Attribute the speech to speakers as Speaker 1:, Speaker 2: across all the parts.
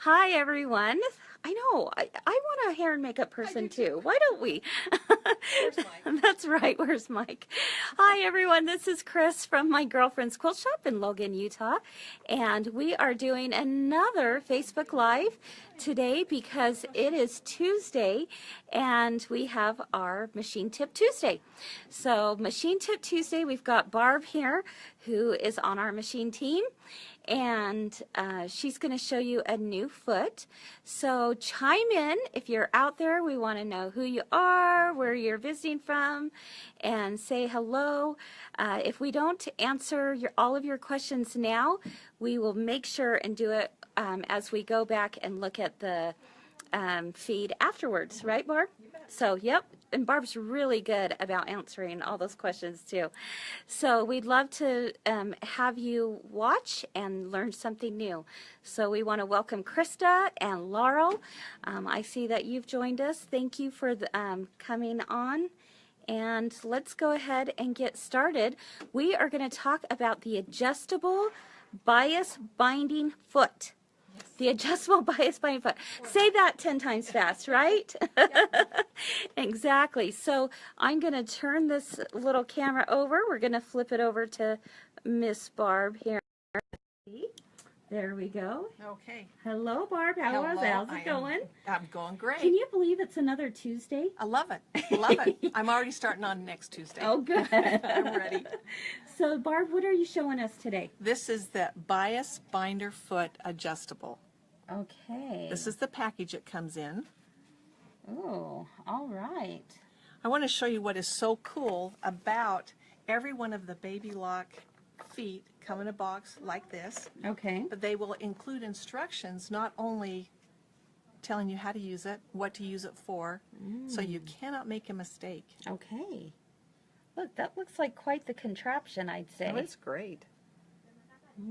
Speaker 1: Hi, everyone. I know, I want a hair and makeup person too. Why don't we?
Speaker 2: Where's Mike?
Speaker 1: That's right. Where's Mike? Hi, everyone. This is Chris from my girlfriend's quilt shop in Logan, Utah. And we are doing another Facebook Live today because it is Tuesday and we have our Machine Tip Tuesday. So Machine Tip Tuesday, we've got Barb here who is on our machine team. And she's going to show you a new foot. So chime in if you're out there. We want to know who you are, where you're visiting from, and say hello. If we don't answer all of your questions now, we will make sure and do it as we go back and look at the feed afterwards, right, Barb? So, yep, and Barb's really good about answering all those questions too. So we'd love to have you watch and learn something new. So we want to welcome Krista and Laurel. I see that you've joined us. Thank you for coming on. And let's go ahead and get started. We are going to talk about the adjustable bias binding foot. The adjustable bias binding foot. Say that 10 times fast, right? Exactly. So I'm going to turn this little camera over. We're going to flip it over to Miss Barb here. There we go.
Speaker 2: Okay.
Speaker 1: Hello, Barb. How's it going?
Speaker 2: I'm going great.
Speaker 1: Can you believe it's another Tuesday?
Speaker 2: I love it. Love it. I'm already starting on next Tuesday.
Speaker 1: Oh, good.
Speaker 2: I'm ready.
Speaker 1: So, Barb, what are you showing us today?
Speaker 2: This is the bias binder foot adjustable.
Speaker 1: Okay.
Speaker 2: This is the package it comes in.
Speaker 1: Oh, all right.
Speaker 2: I want to show you what is so cool about every one of the baby lock feet come in a box like this.
Speaker 1: Okay.
Speaker 2: But they will include instructions, not only telling you how to use it, what to use it for, so you cannot make a mistake.
Speaker 1: Okay. Look, that looks like quite the contraption, I'd say.
Speaker 2: Oh, it's great.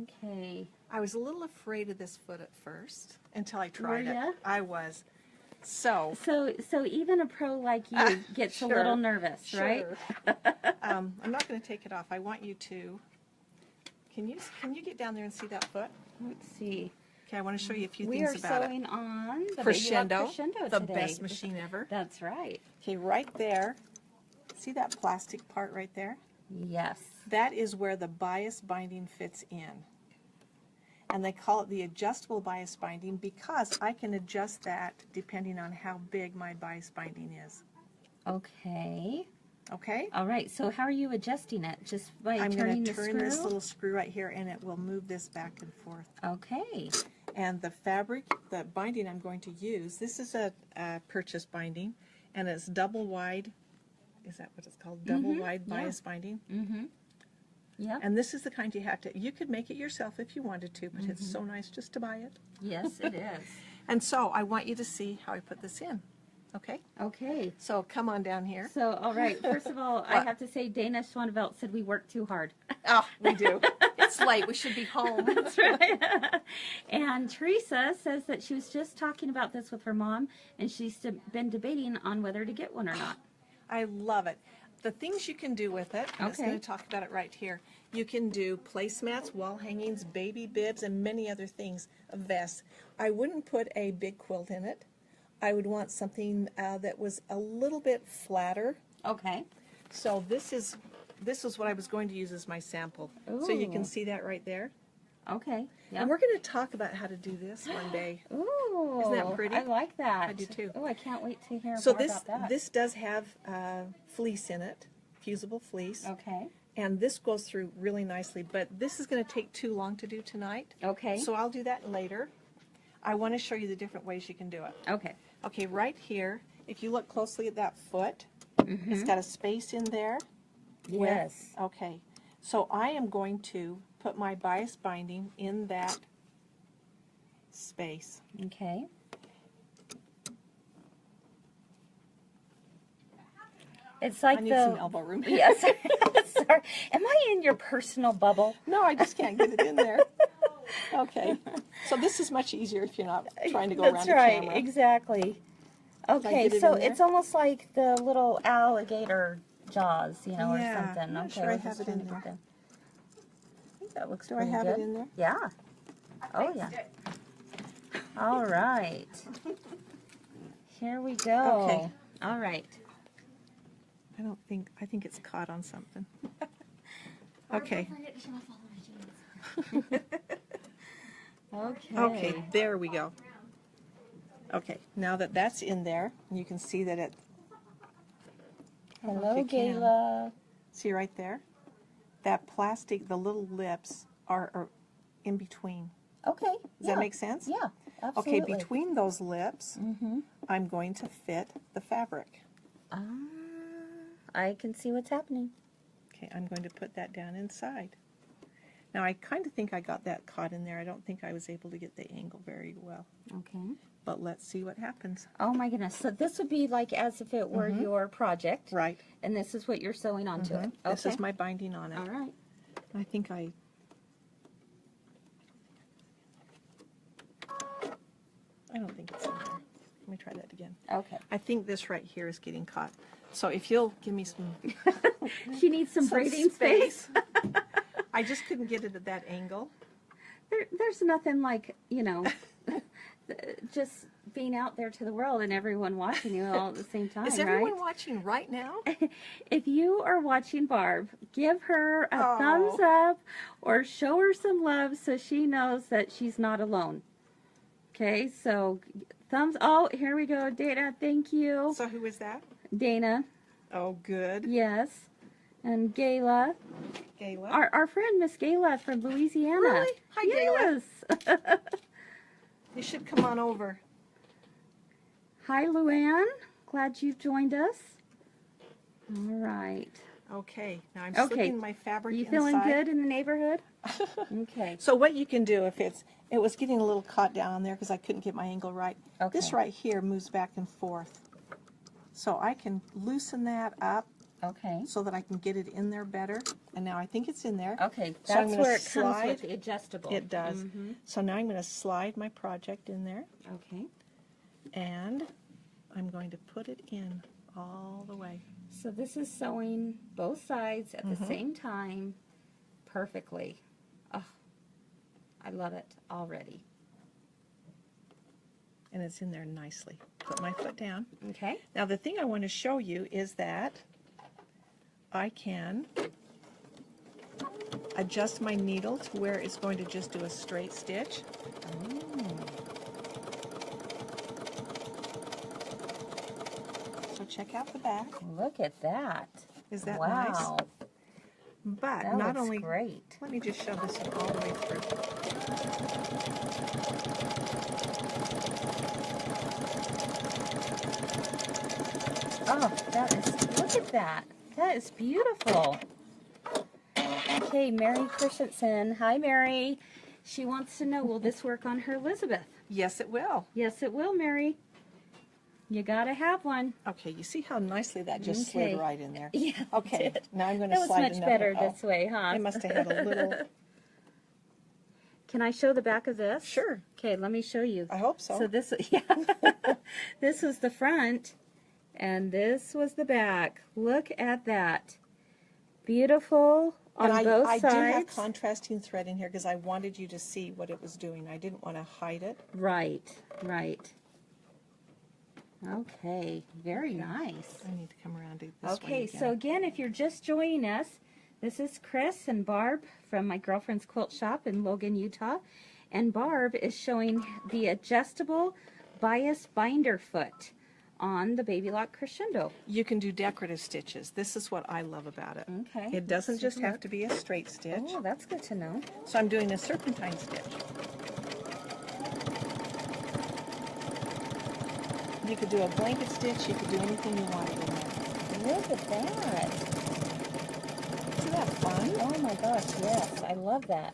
Speaker 1: Okay.
Speaker 2: I was a little afraid of this foot at first until I tried
Speaker 1: Were ya?
Speaker 2: it. I was. So
Speaker 1: even a pro like you gets
Speaker 2: sure,
Speaker 1: a little nervous, right?
Speaker 2: Sure. I'm not going to take it off. I want you to. Can you get down there and see that foot?
Speaker 1: Let's see.
Speaker 2: Okay, I want to show you a few
Speaker 1: We
Speaker 2: things
Speaker 1: are
Speaker 2: about
Speaker 1: sewing on the
Speaker 2: Crescendo,
Speaker 1: Crescendo
Speaker 2: the
Speaker 1: today.
Speaker 2: best machine ever.
Speaker 1: That's right.
Speaker 2: Okay, right there. See that plastic part right there?
Speaker 1: Yes.
Speaker 2: That is where the bias binding fits in. And they call it the adjustable bias binding because I can adjust that depending on how big my bias binding is.
Speaker 1: Okay.
Speaker 2: Okay?
Speaker 1: All right. So how are you adjusting it? Just by
Speaker 2: I'm
Speaker 1: turning
Speaker 2: going
Speaker 1: the
Speaker 2: to turn
Speaker 1: screw?
Speaker 2: this little screw right here and it will move this back and forth.
Speaker 1: Okay.
Speaker 2: And the fabric, the binding I'm going to use, this is a purchase binding and it's double wide. Is that what it's called? Double wide bias binding?
Speaker 1: Mm-hmm. Yeah.
Speaker 2: And this is the kind you have to, you could make it yourself if you wanted to, but it's so nice just to buy it.
Speaker 1: Yes, it is.
Speaker 2: And so I want you to see how I put this in. Okay?
Speaker 1: Okay.
Speaker 2: So come on down here.
Speaker 1: So, all right. First of all, I have to say Dana Schwanevelt said we work too hard.
Speaker 2: Oh, we do. It's late. We should be home.
Speaker 1: That's right. And Teresa says that she was just talking about this with her mom, and she's been debating on whether to get one or not.
Speaker 2: I love it. The things you can do with it, I'm just going to talk about it right here. You can do placemats, wall hangings, baby bibs, and many other things, a vest. I wouldn't put a big quilt in it. I would want something that was a little bit flatter.
Speaker 1: Okay.
Speaker 2: So this is what I was going to use as my sample.
Speaker 1: Ooh.
Speaker 2: So you can see that right there.
Speaker 1: Okay. Yep.
Speaker 2: And we're going to talk about how to do this one day.
Speaker 1: Ooh.
Speaker 2: Isn't that pretty?
Speaker 1: I like that.
Speaker 2: I do too.
Speaker 1: Oh, I can't wait to hear
Speaker 2: So
Speaker 1: more about that.
Speaker 2: this does have fleece in it, fusible fleece.
Speaker 1: Okay.
Speaker 2: And this goes through really nicely, but this is going to take too long to do tonight.
Speaker 1: Okay.
Speaker 2: So I'll do that later. I want to show you the different ways you can do it.
Speaker 1: Okay.
Speaker 2: Okay, right here, if you look closely at that foot, it's got a space in there.
Speaker 1: Yes.
Speaker 2: Okay, so I am going to put my bias binding in that space.
Speaker 1: Okay. It's like
Speaker 2: I need some elbow room.
Speaker 1: Yes. Sorry. Am I in your personal bubble?
Speaker 2: No, I just can't get it in there. Okay, so this is much easier if you're not trying to go around the camera.
Speaker 1: That's right, exactly. Okay, so it's almost like the little alligator jaws, you know, or something.
Speaker 2: I'm
Speaker 1: Okay,
Speaker 2: sure I have it in there.
Speaker 1: I think that looks
Speaker 2: Do I
Speaker 1: pretty
Speaker 2: have
Speaker 1: good.
Speaker 2: it in there?
Speaker 1: Yeah. Oh, yeah. All right. Here we go.
Speaker 2: Okay.
Speaker 1: All right.
Speaker 2: I think it's caught on something. Okay.
Speaker 1: Okay.
Speaker 2: Okay, there we go. Okay, now that that's in there, you can see that it... I don't know if
Speaker 1: Hello,
Speaker 2: you can.
Speaker 1: Gayla.
Speaker 2: See right there? That plastic, the little lips are in between.
Speaker 1: Okay.
Speaker 2: Does that make sense?
Speaker 1: Yeah, absolutely.
Speaker 2: Okay, between those lips, I'm going to fit the fabric.
Speaker 1: I can see what's happening.
Speaker 2: Okay, I'm going to put that down inside. Now, I kind of think I got that caught in there. I don't think I was able to get the angle very well.
Speaker 1: Okay.
Speaker 2: But let's see what happens.
Speaker 1: Oh my goodness. So this would be like as if it were your project.
Speaker 2: Right.
Speaker 1: And this is what you're sewing onto it. Okay.
Speaker 2: This is my binding on it.
Speaker 1: All right.
Speaker 2: I think I don't think it's in there. Let me try that again.
Speaker 1: Okay.
Speaker 2: I think this right here is getting caught. So if you'll give me some
Speaker 1: She needs some breathing space.
Speaker 2: I just couldn't get it at that angle.
Speaker 1: There's nothing like, you know, just being out there to the world and everyone watching you all at the same time,
Speaker 2: Is everyone watching right now?
Speaker 1: If you are watching Barb, give her a
Speaker 2: Oh.
Speaker 1: thumbs up or show her some love so she knows that she's not alone. Okay, so thumbs. Oh, here we go. Dana, thank you.
Speaker 2: So who is that?
Speaker 1: Dana,
Speaker 2: Oh, good.
Speaker 1: yes. And Gayla.
Speaker 2: Gayla.
Speaker 1: Our friend Miss Gayla from Louisiana.
Speaker 2: Really? Hi, Gayla.
Speaker 1: Yes.
Speaker 2: You should come on over.
Speaker 1: Hi, Luann. Glad you've joined us. All right.
Speaker 2: Okay, now I'm
Speaker 1: Okay.
Speaker 2: slipping my fabric
Speaker 1: You
Speaker 2: inside.
Speaker 1: feeling good in the neighborhood? Okay.
Speaker 2: So what you can do if it was getting a little caught down there because I couldn't get my angle right.
Speaker 1: Okay.
Speaker 2: This right here moves back and forth. So I can loosen that up
Speaker 1: Okay.
Speaker 2: so that I can get it in there better. And now I think it's in there.
Speaker 1: Okay.
Speaker 2: So I'm
Speaker 1: That's
Speaker 2: gonna
Speaker 1: where it comes
Speaker 2: slide.
Speaker 1: with the adjustable.
Speaker 2: It does. So now I'm going to slide my project in there
Speaker 1: Okay.
Speaker 2: and I'm going to put it in all the way.
Speaker 1: So this is sewing both sides at the same time perfectly. Oh, I love it already.
Speaker 2: And it's in there nicely. Put my foot down.
Speaker 1: Okay.
Speaker 2: Now the thing I want to show you is that I can adjust my needle to where it's going to just do a straight stitch. So check out the back.
Speaker 1: Look at that.
Speaker 2: Is that
Speaker 1: wow.
Speaker 2: nice? But
Speaker 1: That
Speaker 2: not
Speaker 1: looks
Speaker 2: only
Speaker 1: great.
Speaker 2: let me just shove this one all the way through.
Speaker 1: Oh, that is, look at that. That is beautiful. Okay, Mary Christensen. Hi, Mary. She wants to know, will this work on her Elizabeth?
Speaker 2: Yes, it will.
Speaker 1: Yes, it will, Mary. You gotta have one.
Speaker 2: Okay, you see how nicely that just
Speaker 1: Okay.
Speaker 2: slid right in there?
Speaker 1: Yeah, it
Speaker 2: Okay,
Speaker 1: did.
Speaker 2: now I'm going to
Speaker 1: That was
Speaker 2: slide
Speaker 1: much
Speaker 2: another.
Speaker 1: better
Speaker 2: Oh,
Speaker 1: this way, huh?
Speaker 2: I must have had a little.
Speaker 1: Can I show the back of this?
Speaker 2: Sure.
Speaker 1: Okay, let me show you.
Speaker 2: I hope so.
Speaker 1: So this, yeah, this was the front, and this was the back. Look at that. Beautiful on
Speaker 2: And
Speaker 1: both
Speaker 2: I
Speaker 1: sides.
Speaker 2: do have contrasting thread in here because I wanted you to see what it was doing. I didn't want to hide it.
Speaker 1: Right, right. Okay, very nice.
Speaker 2: I need to come around to this way
Speaker 1: Okay,
Speaker 2: again.
Speaker 1: so again, if you're just joining us, this is Chris and Barb from my girlfriend's quilt shop in Logan, Utah. And Barb is showing the adjustable bias binder foot on the Baby Lock Crescendo.
Speaker 2: You can do decorative stitches. This is what I love about it.
Speaker 1: Okay,
Speaker 2: It doesn't
Speaker 1: let's
Speaker 2: just
Speaker 1: take a
Speaker 2: have
Speaker 1: look.
Speaker 2: to be a straight stitch.
Speaker 1: Oh, that's good to know.
Speaker 2: So I'm doing a serpentine stitch. You could do a blanket stitch. You could do anything you wanted in there.
Speaker 1: Look at that.
Speaker 2: Isn't that fun?
Speaker 1: Oh my gosh, yes, I love that.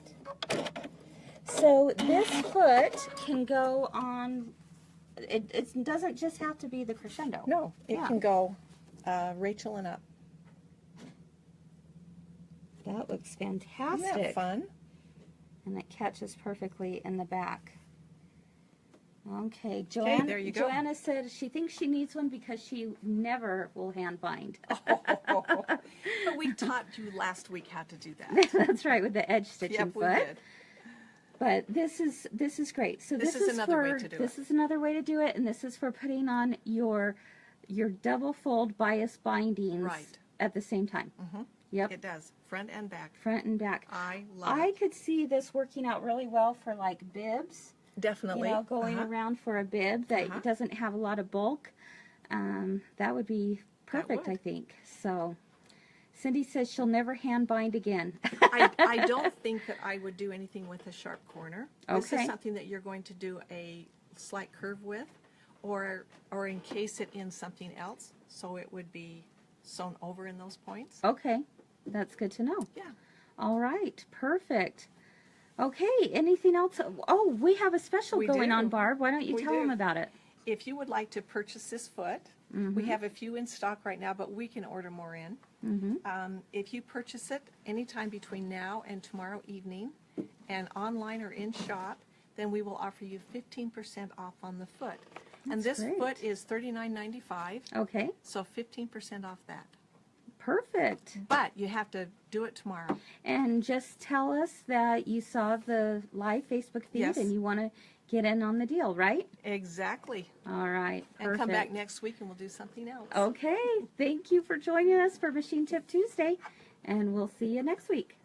Speaker 1: So this foot can go on, it doesn't just have to be the crescendo.
Speaker 2: No, it
Speaker 1: Yeah.
Speaker 2: can go Rachel and up.
Speaker 1: That looks
Speaker 2: Isn't
Speaker 1: fantastic.
Speaker 2: that fun?
Speaker 1: And it catches perfectly in the back. Okay, Joanna,
Speaker 2: there you go.
Speaker 1: Joanna said she thinks she needs one because she never will hand bind.
Speaker 2: But we taught you last week how to do that.
Speaker 1: That's right, with the edge stitching
Speaker 2: Yep, we
Speaker 1: foot.
Speaker 2: did.
Speaker 1: But this is great. So
Speaker 2: This is another way to do
Speaker 1: this
Speaker 2: it.
Speaker 1: is another way to do it, and this is for putting on your double fold bias bindings
Speaker 2: Right.
Speaker 1: at the same time.
Speaker 2: Mm-hmm.
Speaker 1: Yep.
Speaker 2: It does, front and back.
Speaker 1: Front and back.
Speaker 2: I love
Speaker 1: I
Speaker 2: it.
Speaker 1: could see this working out really well for like bibs.
Speaker 2: Definitely.
Speaker 1: You know, going around for a bib that doesn't have a lot of bulk. That would be perfect,
Speaker 2: would.
Speaker 1: I think. So, Cindy says she'll never hand bind again.
Speaker 2: I don't think that I would do anything with a sharp corner. This
Speaker 1: Okay.
Speaker 2: is something that you're going to do a slight curve with, or encase it in something else, so it would be sewn over in those points.
Speaker 1: Okay, that's good to know.
Speaker 2: Yeah.
Speaker 1: All right, perfect. Okay, anything else? Oh, we have a special
Speaker 2: We
Speaker 1: going
Speaker 2: do.
Speaker 1: on, Barb. Why don't you
Speaker 2: We
Speaker 1: tell
Speaker 2: do.
Speaker 1: them about it?
Speaker 2: If you would like to purchase this foot, we have a few in stock right now, but we can order more in. If you purchase it anytime between now and tomorrow evening, and online or in shop, then we will offer you 15% off on the foot. And
Speaker 1: That's
Speaker 2: this
Speaker 1: great.
Speaker 2: foot is $39.95,
Speaker 1: Okay,
Speaker 2: so 15% off that.
Speaker 1: perfect.
Speaker 2: But you have to do it tomorrow.
Speaker 1: And just tell us that you saw the live Facebook feed
Speaker 2: Yes.
Speaker 1: and you want to get in on the deal, right?
Speaker 2: Exactly.
Speaker 1: All right, perfect.
Speaker 2: And come back next week and we'll do something else.
Speaker 1: Okay, thank you for joining us for Machine Tip Tuesday, and we'll see you next week.